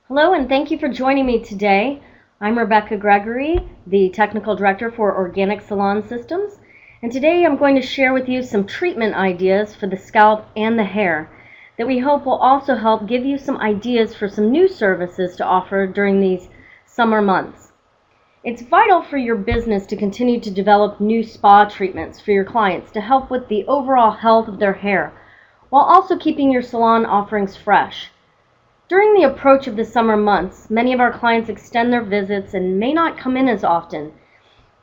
Hello, and thank you for joining me today. I'm Gregory, the Technical Director for Organic Salon Systems, and today I'm going to share with you some treatment ideas for the scalp and the hair that we hope will also help give you some ideas for some new services to offer during these summer months. It's vital for your business to continue to develop new spa treatments for your clients to help with the overall health of their hair, while also keeping your salon offerings fresh. During the approach of the summer months, many of our clients extend their visits and may not come in as often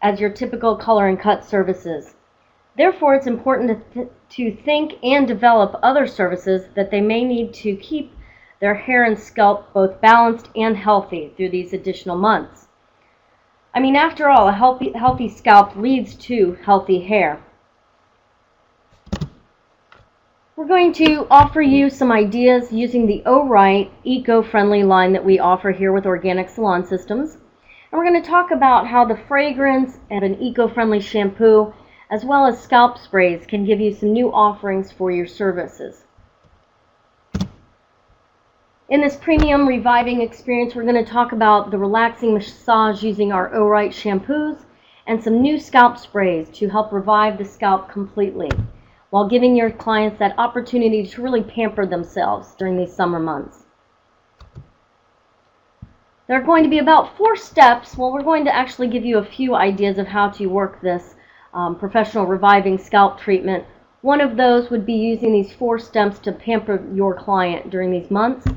as your typical color and cut services. Therefore, it's important to think and develop other services that they may need to keep their hair and scalp both balanced and healthy through these additional months. After all, a healthy scalp leads to healthy hair. We're going to offer you some ideas using the O-Right eco-friendly line that we offer here with Organic Salon Systems. And we're going to talk about how the fragrance and an eco-friendly shampoo as well as scalp sprays can give you some new offerings for your services. In this premium reviving experience, we're going to talk about the relaxing massage using our O-Right shampoos and some new scalp sprays to help revive the scalp completely, while giving your clients that opportunity to really pamper themselves during these summer months. There are going to be about 4 steps. Well, we're going to actually give you a few ideas of how to work this professional reviving scalp treatment. One of those would be using these 4 steps to pamper your client during these months.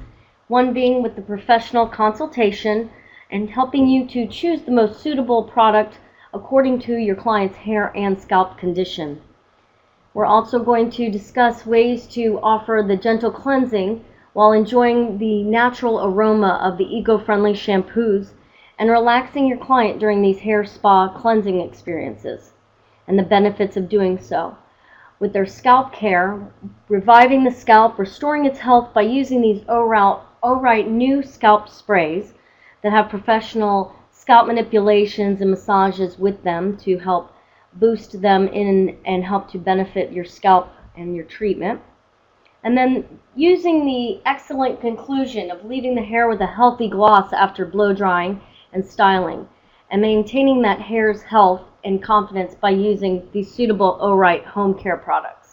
One being with the professional consultation and helping you to choose the most suitable product according to your client's hair and scalp condition. We're also going to discuss ways to offer the gentle cleansing while enjoying the natural aroma of the eco-friendly shampoos and relaxing your client during these hair spa cleansing experiences and the benefits of doing so. With their scalp care, reviving the scalp, restoring its health by using these O-Right new scalp sprays that have professional scalp manipulations and massages with them to help boost them in and help to benefit your scalp and your treatment. And then using the excellent conclusion of leaving the hair with a healthy gloss after blow drying and styling, and maintaining that hair's health and confidence by using these suitable O-Right home care products.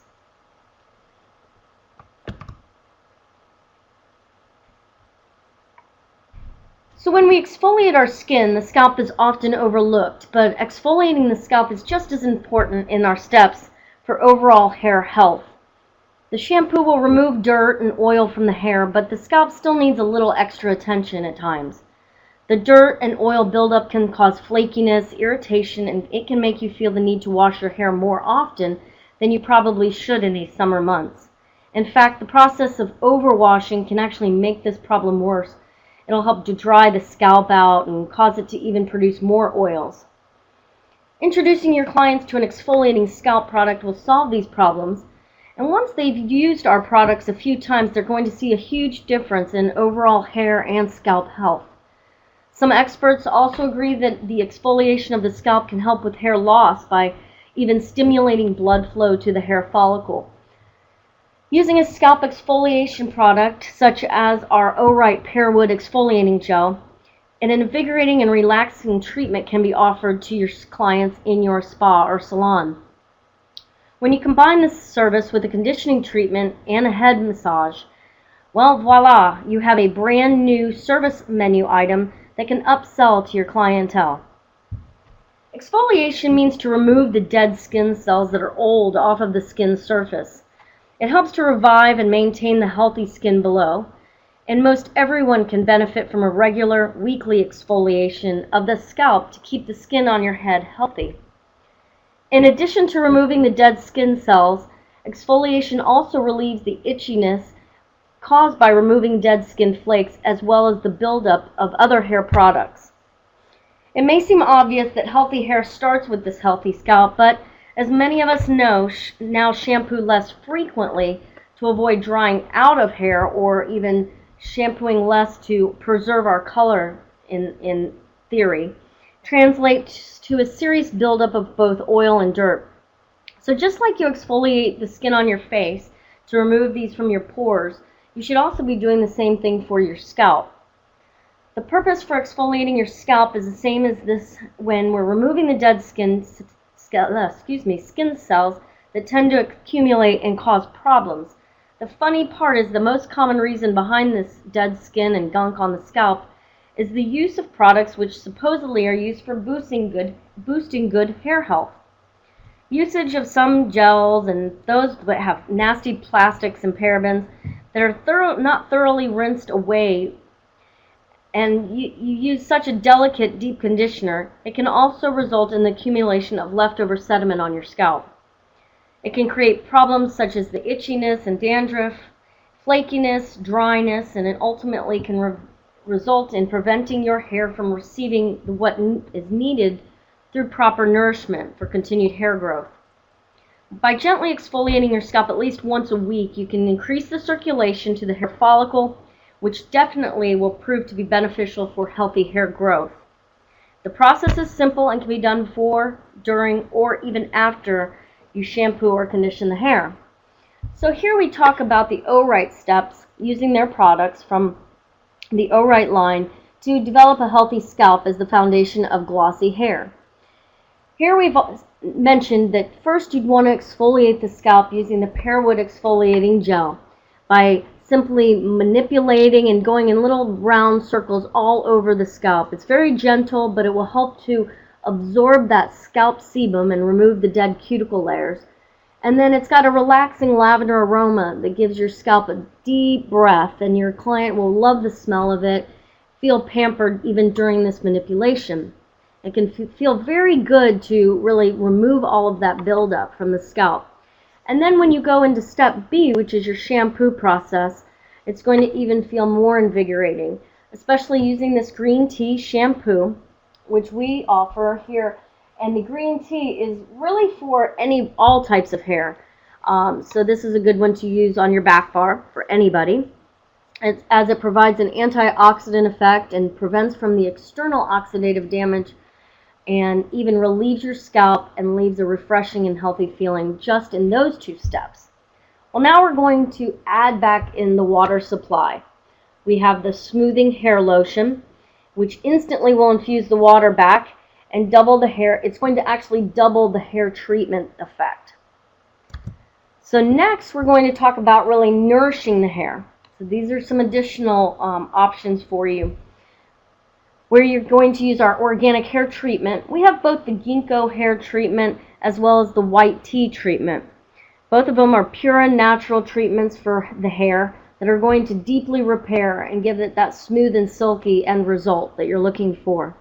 So when we exfoliate our skin, the scalp is often overlooked, but exfoliating the scalp is just as important in our steps for overall hair health. The shampoo will remove dirt and oil from the hair, but the scalp still needs a little extra attention at times. The dirt and oil buildup can cause flakiness, irritation, and it can make you feel the need to wash your hair more often than you probably should in these summer months. In fact, the process of overwashing can actually make this problem worse. It'll help to dry the scalp out and cause it to even produce more oils. Introducing your clients to an exfoliating scalp product will solve these problems, and once they've used our products a few times, they're going to see a huge difference in overall hair and scalp health. Some experts also agree that the exfoliation of the scalp can help with hair loss by even stimulating blood flow to the hair follicle. Using a scalp exfoliation product, such as our O-Right Pearwood Exfoliating Gel, an invigorating and relaxing treatment can be offered to your clients in your spa or salon. When you combine this service with a conditioning treatment and a head massage, well, voila, you have a brand new service menu item that can upsell to your clientele. Exfoliation means to remove the dead skin cells that are old off of the skin surface. It helps to revive and maintain the healthy skin below, and most everyone can benefit from a regular weekly exfoliation of the scalp to keep the skin on your head healthy. In addition to removing the dead skin cells, exfoliation also relieves the itchiness caused by removing dead skin flakes as well as the buildup of other hair products. It may seem obvious that healthy hair starts with this healthy scalp, but as many of us know, now shampoo less frequently to avoid drying out of hair, or even shampooing less to preserve our color in theory, translates to a serious buildup of both oil and dirt. So just like you exfoliate the skin on your face to remove these from your pores, you should also be doing the same thing for your scalp. The purpose for exfoliating your scalp is the same as this when we're removing the dead skin cells that tend to accumulate and cause problems. The funny part is the most common reason behind this dead skin and gunk on the scalp is the use of products which supposedly are used for boosting good hair health. Usage of some gels and those that have nasty plastics and parabens that are not thoroughly rinsed away, and you use such a delicate deep conditioner, it can also result in the accumulation of leftover sediment on your scalp. It can create problems such as the itchiness and dandruff, flakiness, dryness, and it ultimately can result in preventing your hair from receiving what is needed through proper nourishment for continued hair growth. By gently exfoliating your scalp at least once a week, you can increase the circulation to the hair follicle, which definitely will prove to be beneficial for healthy hair growth. The process is simple and can be done before, during, or even after you shampoo or condition the hair. So here we talk about the O-Right steps using their products from the O-Right line to develop a healthy scalp as the foundation of glossy hair. Here we've mentioned that first you'd want to exfoliate the scalp using the Pearwood exfoliating gel by simply manipulating and going in little round circles all over the scalp. It's very gentle, but it will help to absorb that scalp sebum and remove the dead cuticle layers. And then it's got a relaxing lavender aroma that gives your scalp a deep breath, and your client will love the smell of it, feel pampered even during this manipulation. It can feel very good to really remove all of that buildup from the scalp. And then when you go into step B, which is your shampoo process, it's going to even feel more invigorating, especially using this green tea shampoo, which we offer here. And the green tea is really for all types of hair. So this is a good one to use on your back bar for anybody, as it provides an antioxidant effect and prevents from the external oxidative damage, and even relieves your scalp and leaves a refreshing and healthy feeling just in those two steps. Well, now we're going to add back in the water supply. We have the smoothing hair lotion, which instantly will infuse the water back and double the hair. It's going to actually double the hair treatment effect. So next we're going to talk about really nourishing the hair. So these are some additional options for you. Where you're going to use our organic hair treatment, we have both the ginkgo hair treatment as well as the white tea treatment. Both of them are pure and natural treatments for the hair that are going to deeply repair and give it that smooth and silky end result that you're looking for.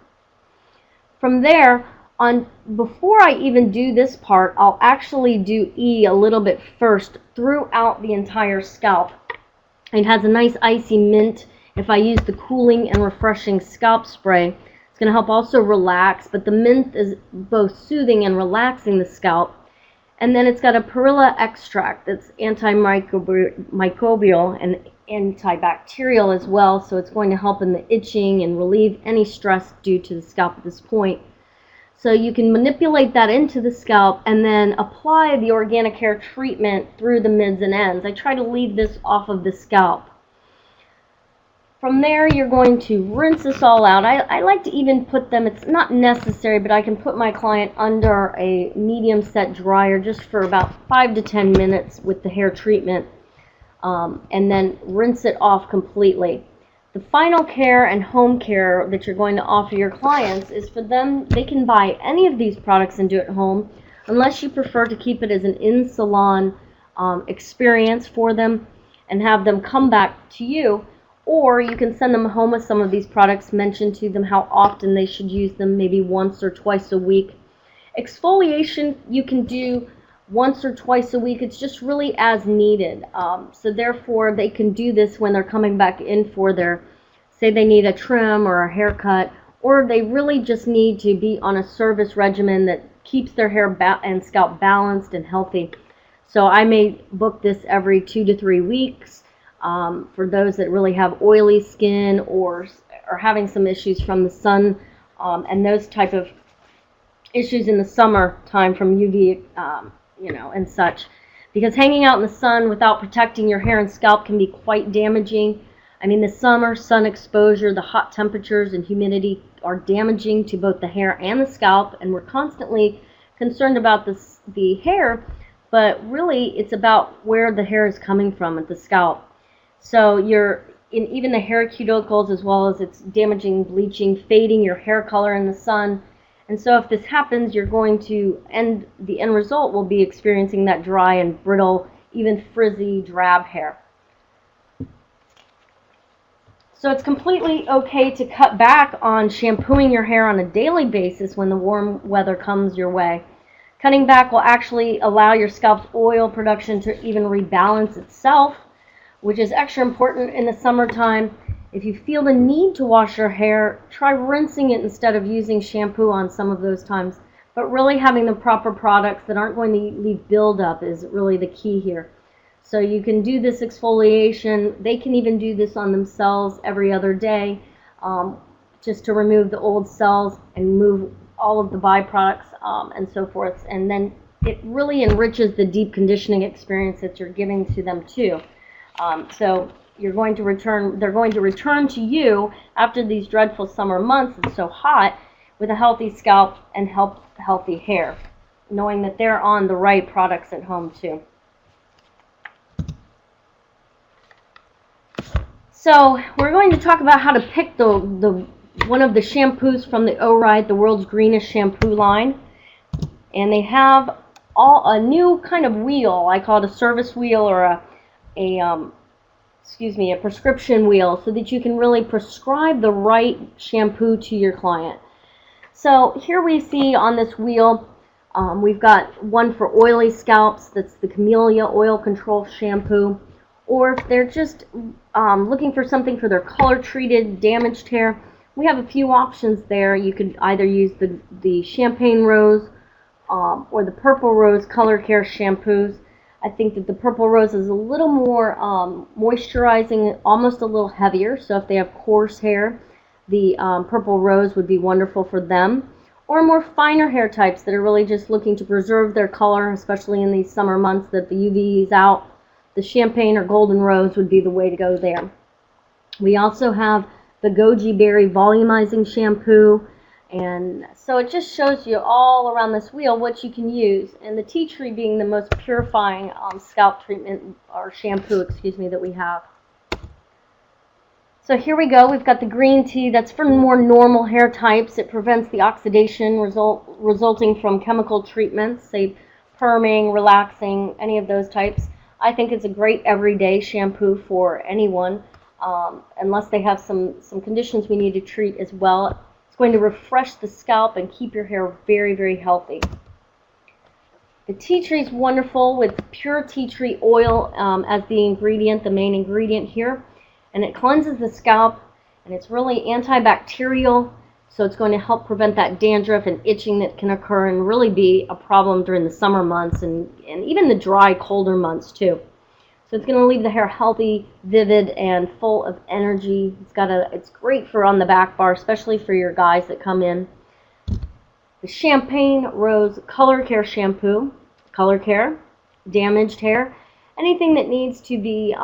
From there on, before I even do this part, I'll actually do E a little bit first throughout the entire scalp. It has a nice icy mint. If I use the cooling and refreshing scalp spray, it's going to help also relax, but the mint is both soothing and relaxing the scalp. And then it's got a perilla extract that's antimicrobial and antibacterial as well, so it's going to help in the itching and relieve any stress due to the scalp at this point. So you can manipulate that into the scalp and then apply the organic hair treatment through the mids and ends. I try to leave this off of the scalp. From there, you're going to rinse this all out. I like to even put them, it's not necessary, but I can put my client under a medium set dryer just for about 5 to 10 minutes with the hair treatment, and then rinse it off completely. The final care and home care that you're going to offer your clients is for them, they can buy any of these products and do it at home, unless you prefer to keep it as an in-salon experience for them and have them come back to you. Or you can send them home with some of these products, mention to them how often they should use them, maybe once or twice a week. Exfoliation you can do once or twice a week. It's just really as needed. So therefore they can do this when they're coming back in for their, say they need a trim or a haircut, or they really just need to be on a service regimen that keeps their hair and scalp balanced and healthy. So I may book this every 2 to 3 weeks. For those that really have oily skin or are having some issues from the sun and those type of issues in the summer time from UV, and such. Because hanging out in the sun without protecting your hair and scalp can be quite damaging. I mean, the summer sun exposure, the hot temperatures and humidity are damaging to both the hair and the scalp, and we're constantly concerned about the hair, but really it's about where the hair is coming from at the scalp. So you're in even the hair cuticles, as well as it's damaging, bleaching, fading your hair color in the sun. And so if this happens, you're going to the end result will be experiencing that dry and brittle, even frizzy, drab hair. So it's completely okay to cut back on shampooing your hair on a daily basis when the warm weather comes your way. Cutting back will actually allow your scalp's oil production to even rebalance itself, which is extra important in the summertime. If you feel the need to wash your hair, try rinsing it instead of using shampoo on some of those times. But really having the proper products that aren't going to leave buildup is really the key here. So you can do this exfoliation. They can even do this on themselves every other day, just to remove the old cells and move all of the byproducts and so forth. And then it really enriches the deep conditioning experience that you're giving to them too. So they're going to return to you after these dreadful summer months. It's so hot, with a healthy scalp and healthy hair, knowing that they're on the right products at home too. So we're going to talk about how to pick one of the shampoos from the O-Ride, the world's greenest shampoo line. And they have a new kind of wheel. I call it a service wheel, or a prescription wheel, so that you can really prescribe the right shampoo to your client. So here we see on this wheel, we've got one for oily scalps. That's the Camellia Oil Control Shampoo. Or if they're just looking for something for their color-treated, damaged hair, we have a few options there. You could either use the Champagne Rose or the Purple Rose Color Care shampoos. I think that the Purple Rose is a little more moisturizing, almost a little heavier. So if they have coarse hair, the Purple Rose would be wonderful for them. Or more finer hair types that are really just looking to preserve their color, especially in these summer months that the UV is out. The Champagne or Golden Rose would be the way to go there. We also have the Goji Berry Volumizing Shampoo. And so it just shows you all around this wheel what you can use. And the tea tree being the most purifying scalp treatment, or shampoo, that we have. So here we go. We've got the green tea. That's for more normal hair types. It prevents the oxidation resulting from chemical treatments, say perming, relaxing, any of those types. I think it's a great everyday shampoo for anyone, unless they have some conditions we need to treat as well. It's going to refresh the scalp and keep your hair very, very healthy. The tea tree is wonderful, with pure tea tree oil as the ingredient, the main ingredient here. And it cleanses the scalp, and it's really antibacterial, so it's going to help prevent that dandruff and itching that can occur and really be a problem during the summer months and even the dry, colder months too. So it's going to leave the hair healthy, vivid, and full of energy. It's great for on the back bar, especially for your guys that come in. The Champagne Rose Color Care Shampoo, color care, damaged hair, anything that needs to be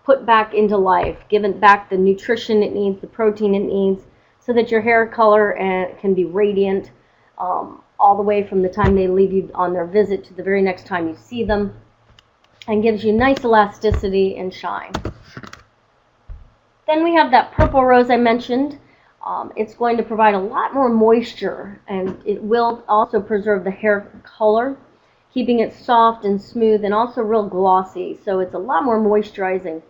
put back into life, given back the nutrition it needs, the protein it needs, so that your hair color can be radiant all the way from the time they leave you on their visit to the very next time you see them, and gives you nice elasticity and shine. Then we have that Purple Rose I mentioned. It's going to provide a lot more moisture, and it will also preserve the hair color, keeping it soft and smooth and also real glossy, so it's a lot more moisturizing.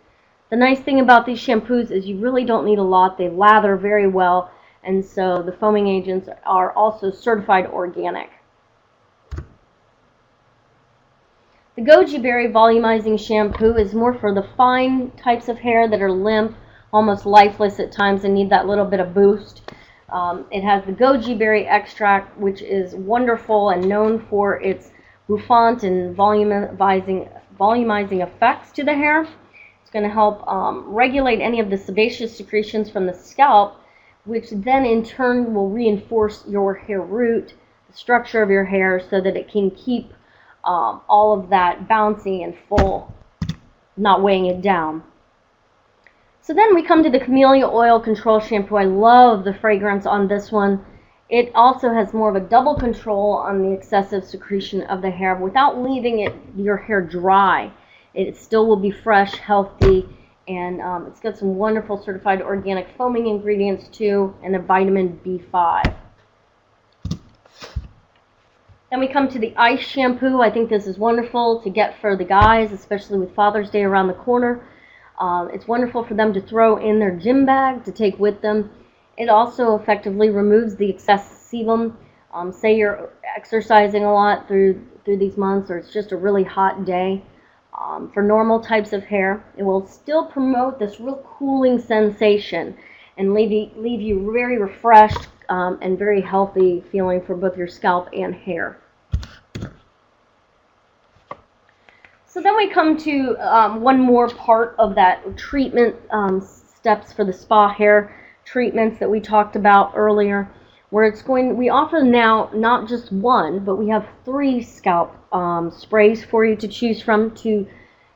The nice thing about these shampoos is you really don't need a lot. They lather very well, and so the foaming agents are also certified organic. The Goji Berry Volumizing Shampoo is more for the fine types of hair that are limp, almost lifeless at times, and need that little bit of boost. It has the goji berry extract, which is wonderful and known for its bouffant and volumizing effects to the hair. It's going to help regulate any of the sebaceous secretions from the scalp, which then in turn will reinforce your hair root, the structure of your hair, so that it can keep all of that bouncy and full, not weighing it down. So then we come to the Camellia Oil Control Shampoo. I love the fragrance on this one. It also has more of a double control on the excessive secretion of the hair without leaving your hair dry. It still will be fresh, healthy, and it's got some wonderful certified organic foaming ingredients too, and a vitamin B5. Then we come to the ice shampoo. I think this is wonderful to get for the guys, especially with Father's Day around the corner. It's wonderful for them to throw in their gym bag to take with them. It also effectively removes the excess sebum. Say you're exercising a lot through these months, or it's just a really hot day. For normal types of hair, it will still promote this real cooling sensation and leave you very refreshed and very healthy feeling for both your scalp and hair. So then we come to one more part of that treatment steps for the spa hair treatments that we talked about earlier, where we offer now not just one, but we have 3 scalp sprays for you to choose from to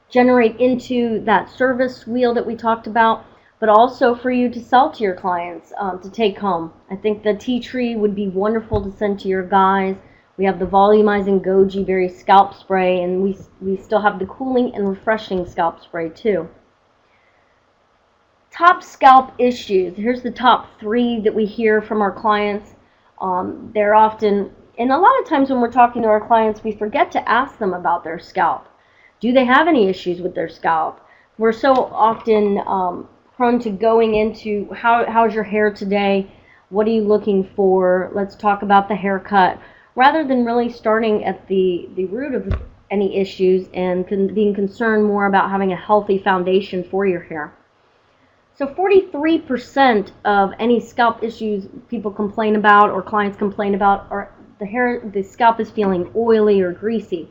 generate into that service wheel that we talked about, but also for you to sell to your clients to take home. I think the tea tree would be wonderful to send to your guys. We have the volumizing goji berry scalp spray, and we still have the cooling and refreshing scalp spray too. Top scalp issues. Here's the top 3 that we hear from our clients. They're often, and a lot of times when we're talking to our clients, we forget to ask them about their scalp. Do they have any issues with their scalp? We're so often prone to going into how's your hair today? What are you looking for? Let's talk about the haircut, rather than really starting at the root of any issues and being concerned more about having a healthy foundation for your hair. So 43% of any scalp issues people complain about or clients complain about are the scalp is feeling oily or greasy.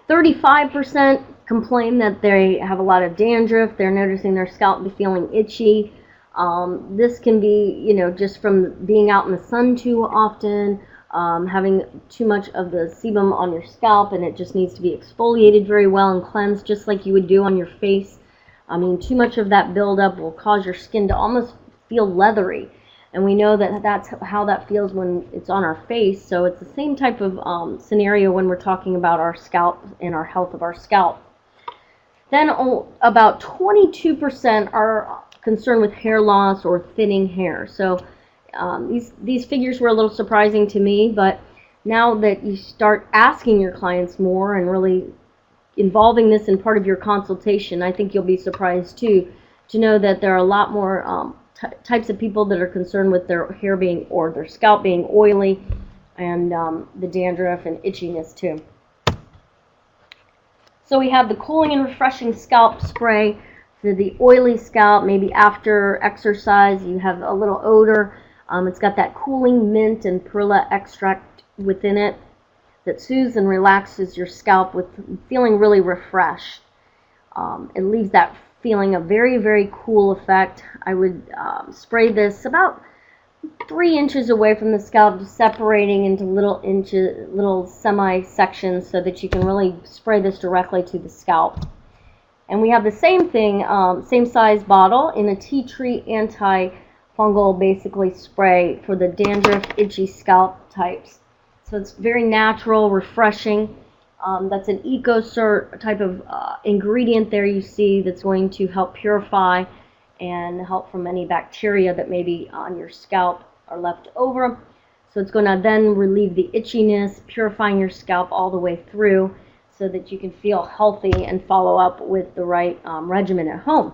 35% complain that they have a lot of dandruff. They're noticing their scalp be feeling itchy. This can be, just from being out in the sun too often, having too much of the sebum on your scalp, and it just needs to be exfoliated very well and cleansed just like you would do on your face. I mean, too much of that buildup will cause your skin to almost feel leathery. And we know that that's how that feels when it's on our face. So it's the same type of scenario when we're talking about our scalp and our health of our scalp. Then about 22% are concerned with hair loss or thinning hair. So these figures were a little surprising to me, but now that you start asking your clients more and really involving this in part of your consultation, I think you'll be surprised too to know that there are a lot more types of people that are concerned with their hair being, or their scalp being oily, and the dandruff and itchiness too. So we have the cooling and refreshing scalp spray for the oily scalp. Maybe after exercise you have a little odor. It's got that cooling mint and perilla extract within it that soothes and relaxes your scalp with feeling really refreshed. It leaves that feeling a very, very cool effect. I would spray this about 3 inches away from the scalp, just separating into little semi-sections so that you can really spray this directly to the scalp. And we have the same thing, same size bottle in a tea tree anti-fungal basically spray for the dandruff, itchy scalp types. So it's very natural, refreshing. That's an EcoCert type of ingredient there you see that's going to help purify and help from any bacteria that may be on your scalp or left over. So it's going to then relieve the itchiness, purifying your scalp all the way through so that you can feel healthy and follow up with the right regimen at home.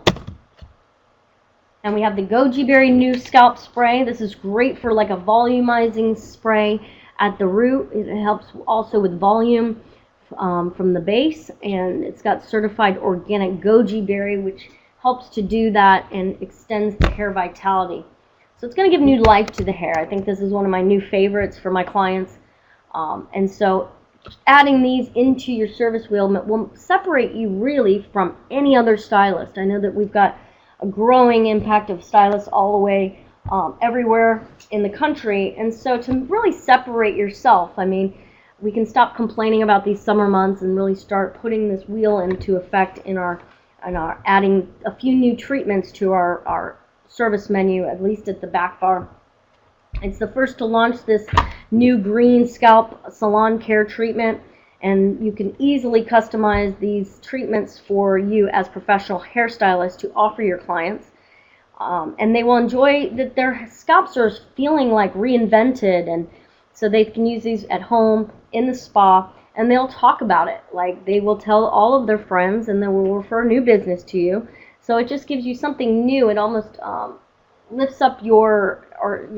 And we have the goji berry new scalp spray. This is great for like a volumizing spray at the root. It helps also with volume from the base, and it's got certified organic goji berry, which helps to do that and extends the hair vitality. So it's going to give new life to the hair. I think this is one of my new favorites for my clients. And so adding these into your service wheel will separate you really from any other stylist. I know that we've got a growing impact of stylists all the way everywhere in the country, and so to really separate yourself, I mean, we can stop complaining about these summer months and really start putting this wheel into effect in our and are adding a few new treatments to our service menu, at least at the back bar. It's the first to launch this new green scalp salon care treatment, and you can easily customize these treatments for you as professional hairstylists to offer your clients. And they will enjoy that their scalps are feeling like reinvented, and so they can use these at home, in the spa, and they'll talk about it. Like, they will tell all of their friends, and they will refer new business to you. So it just gives you something new. It almost lifts up your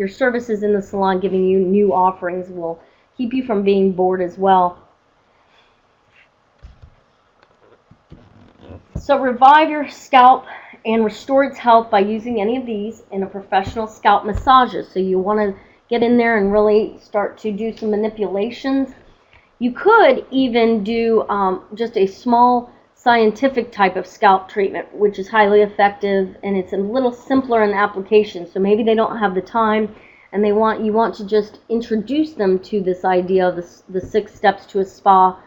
services in the salon, giving you new offerings. Will keep you from being bored as well. So revive your scalp and restore its health by using any of these in a professional scalp massages. So you want to get in there and really start to do some manipulations. You could even do just a small scientific type of scalp treatment, which is highly effective, and it's a little simpler in application. So maybe they don't have the time, and you want to just introduce them to this idea of the 6 steps to a spa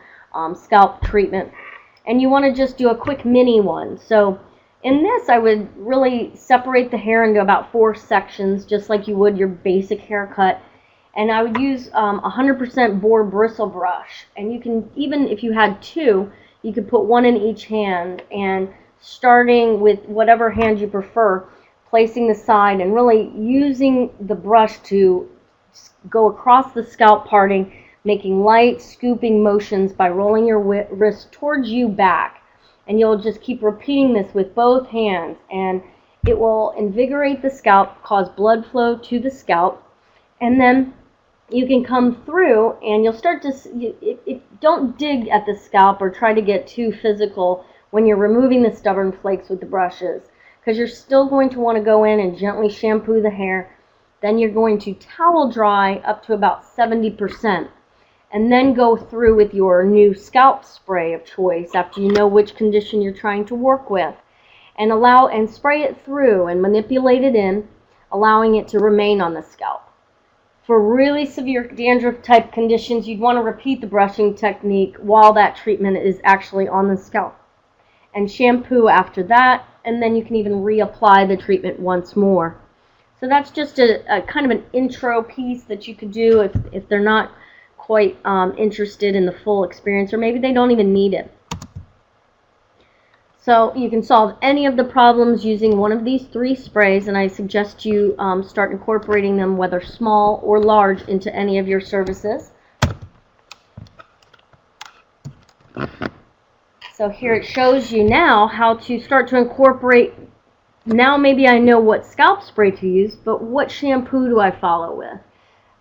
scalp treatment, and you want to just do a quick mini one. So in this, I would really separate the hair into about 4 sections, just like you would your basic haircut. And I would use 100% boar bristle brush. And you can, even if you had 2, you could put 1 in each hand, and starting with whatever hand you prefer, placing the side and really using the brush to go across the scalp parting, making light scooping motions by rolling your wrist towards you back. And you'll just keep repeating this with both hands, and it will invigorate the scalp, cause blood flow to the scalp, and then you can come through and you'll start to, don't dig at the scalp or try to get too physical when you're removing the stubborn flakes with the brushes, because you're still going to want to go in and gently shampoo the hair. Then you're going to towel dry up to about 70%, and then go through with your new scalp spray of choice after you know which condition you're trying to work with, and spray it through and manipulate it in, allowing it to remain on the scalp. For really severe dandruff type conditions, you'd want to repeat the brushing technique while that treatment is actually on the scalp, and shampoo after that, and then you can even reapply the treatment once more. So that's just a kind of an intro piece that you could do if they're not quite interested in the full experience, or maybe they don't even need it. So you can solve any of the problems using one of these 3 sprays, and I suggest you start incorporating them, whether small or large, into any of your services. So here it shows you now how to start to incorporate. Now maybe I know what scalp spray to use, but what shampoo do I follow with?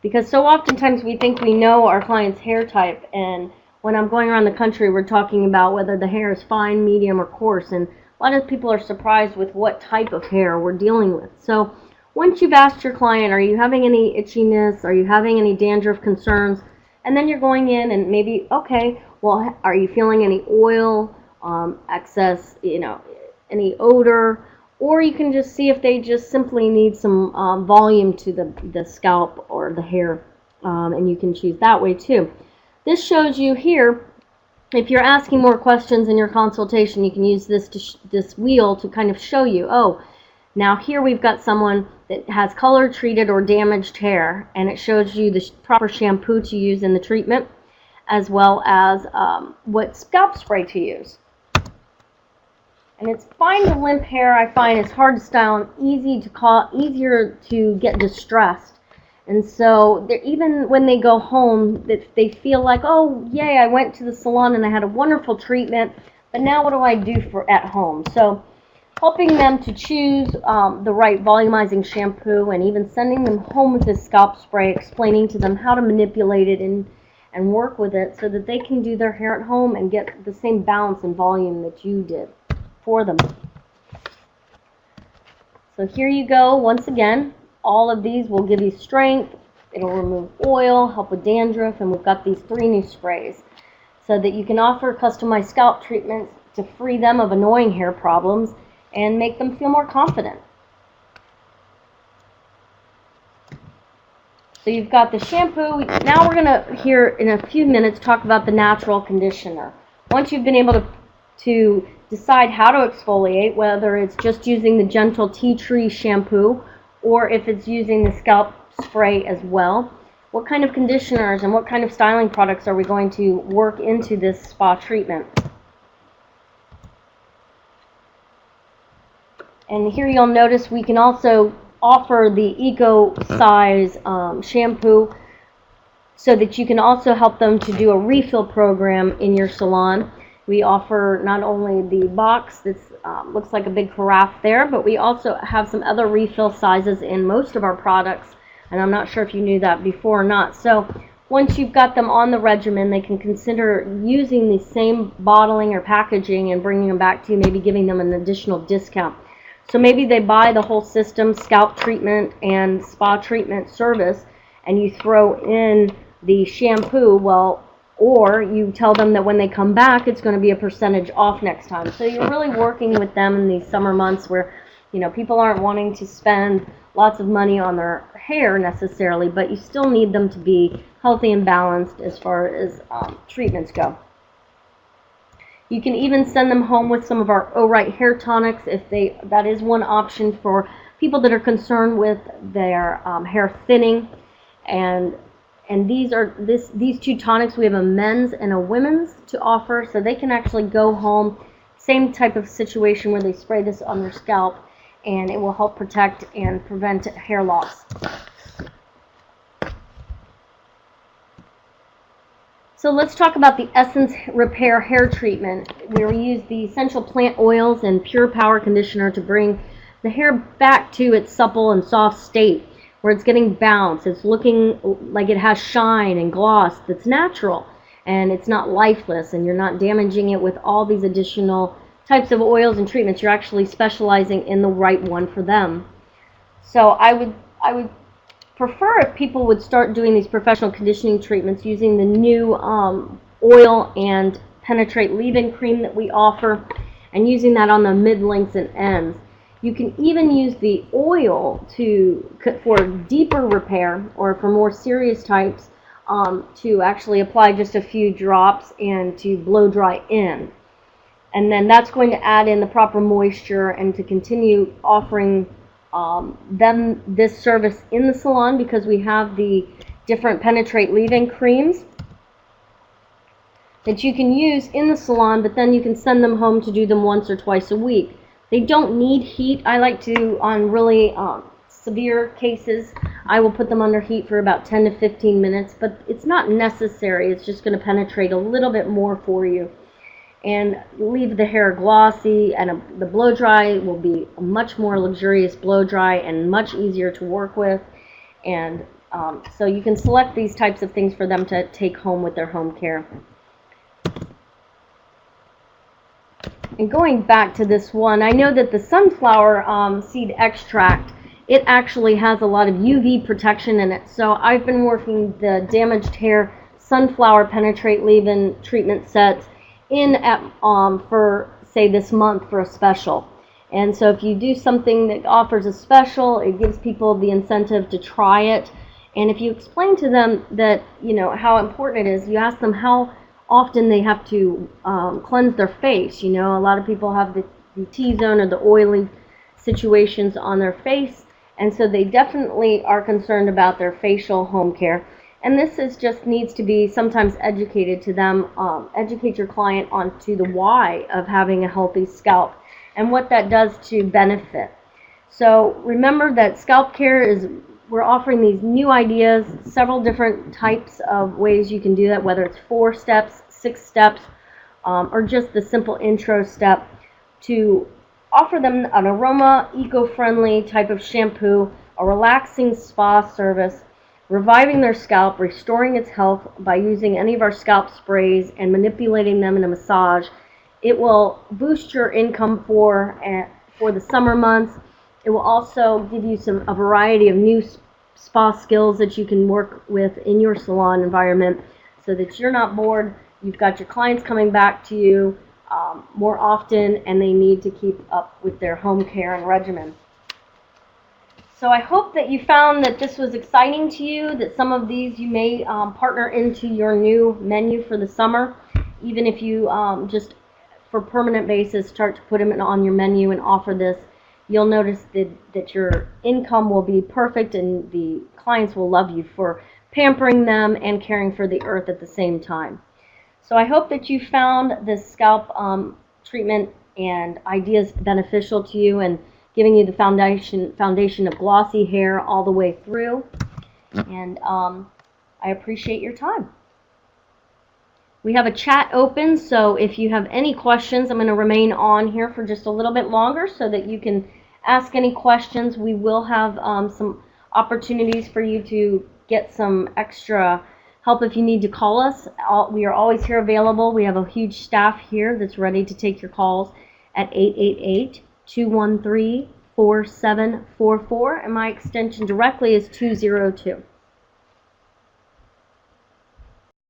Because so oftentimes we think we know our client's hair type, and when I'm going around the country, we're talking about whether the hair is fine, medium, or coarse, and a lot of people are surprised with what type of hair we're dealing with. So once you've asked your client, are you having any itchiness, are you having any dandruff concerns, and then you're going in and maybe, okay, well, are you feeling any oil, excess, any odor, or you can just see if they just simply need some volume to the scalp or the hair, and you can choose that way too. This shows you here, if you're asking more questions in your consultation, you can use this wheel to kind of show you, oh, now here we've got someone that has color treated or damaged hair, and it shows you the proper shampoo to use in the treatment, as well as what scalp spray to use. And it's fine to limp hair, I find, is hard to style and easier to get distressed. And so even when they go home, they feel like, oh, yay, I went to the salon and I had a wonderful treatment, but now what do I do at home? So helping them to choose the right volumizing shampoo, and even sending them home with this scalp spray, explaining to them how to manipulate it and work with it so that they can do their hair at home and get the same balance and volume that you did for them. So here you go. Once again, all of these will give you strength, it'll remove oil, help with dandruff, and we've got these 3 new sprays so that you can offer customized scalp treatments to free them of annoying hair problems and make them feel more confident. So you've got the shampoo. Now we're going to, here in a few minutes, talk about the natural conditioner. Once you've been able to decide how to exfoliate, whether it's just using the gentle tea tree shampoo or if it's using the scalp spray as well. What kind of conditioners and what kind of styling products are we going to work into this spa treatment? And here you'll notice we can also offer the eco size shampoo so that you can also help them to do a refill program in your salon. We offer not only the box that looks like a big carafe there, but we also have some other refill sizes in most of our products, and I'm not sure if you knew that before or not. So once you've got them on the regimen, they can consider using the same bottling or packaging and bringing them back to you, maybe giving them an additional discount. So maybe they buy the whole system, scalp treatment and spa treatment service, and you throw in the shampoo, or you tell them that when they come back, it's going to be a percentage off next time. So you're really working with them in these summer months where, people aren't wanting to spend lots of money on their hair necessarily, but you still need them to be healthy and balanced as far as treatments go. You can even send them home with some of our O-Right hair tonics that is one option for people that are concerned with their hair thinning. And these two tonics, we have a men's and a women's to offer, so they can actually go home, same type of situation where they spray this on their scalp, and it will help protect and prevent hair loss. So let's talk about the Essence Repair Hair Treatment, where we use the essential plant oils and pure power conditioner to bring the hair back to its supple and soft state, where it's getting bounce, it's looking like it has shine and gloss that's natural, and it's not lifeless, and you're not damaging it with all these additional types of oils and treatments. You're actually specializing in the right one for them. So I would prefer if people would start doing these professional conditioning treatments using the new oil and penetrate leave-in cream that we offer, and using that on the mid-lengths and ends. You can even use the oil for deeper repair, or for more serious types, to actually apply just a few drops and to blow dry in. And then that's going to add in the proper moisture and to continue offering them this service in the salon, because we have the different penetrate leave-in creams that you can use in the salon, but then you can send them home to do them once or twice a week. They don't need heat. I like to, on really severe cases, I will put them under heat for about 10 to 15 minutes, but it's not necessary. It's just going to penetrate a little bit more for you and leave the hair glossy, and the blow dry will be a much more luxurious blow dry and much easier to work with. And so you can select these types of things for them to take home with their home care. And going back to this one, I know that the sunflower seed extract, it actually has a lot of UV protection in it. So I've been working the damaged hair sunflower penetrate leave-in treatment sets in at for, say, this month for a special. And so if you do something that offers a special, it gives people the incentive to try it. And if you explain to them that, how important it is, you ask them how often they have to cleanse their face. A lot of people have the T-zone or the oily situations on their face, and so they definitely are concerned about their facial home care. And this just needs to be sometimes educated to them. Educate your client onto the why of having a healthy scalp and what that does to benefit. So remember that scalp care we're offering these new ideas, several different types of ways you can do that, whether it's 4 steps, 6 steps, or just the simple intro step, to offer them an aroma, eco-friendly type of shampoo, a relaxing spa service, reviving their scalp, restoring its health by using any of our scalp sprays and manipulating them in a massage. It will boost your income for the summer months. It will also give you a variety of new spa skills that you can work with in your salon environment, so that you're not bored. You've got your clients coming back to you more often, and they need to keep up with their home care and regimen. So I hope that you found that this was exciting to you, that some of these you may partner into your new menu for the summer, even if you for permanent basis, start to put them on your menu and offer this, you'll notice that your income will be perfect and the clients will love you for pampering them and caring for the earth at the same time. So I hope that you found this scalp treatment and ideas beneficial to you and giving you the foundation of glossy hair all the way through. And I appreciate your time. We have a chat open, so if you have any questions, I'm going to remain on here for just a little bit longer so that you can ask any questions. We will have some opportunities for you to get some extra help if you need to call us. We are always here available. We have a huge staff here that's ready to take your calls at 888-213-4744, and my extension directly is 202.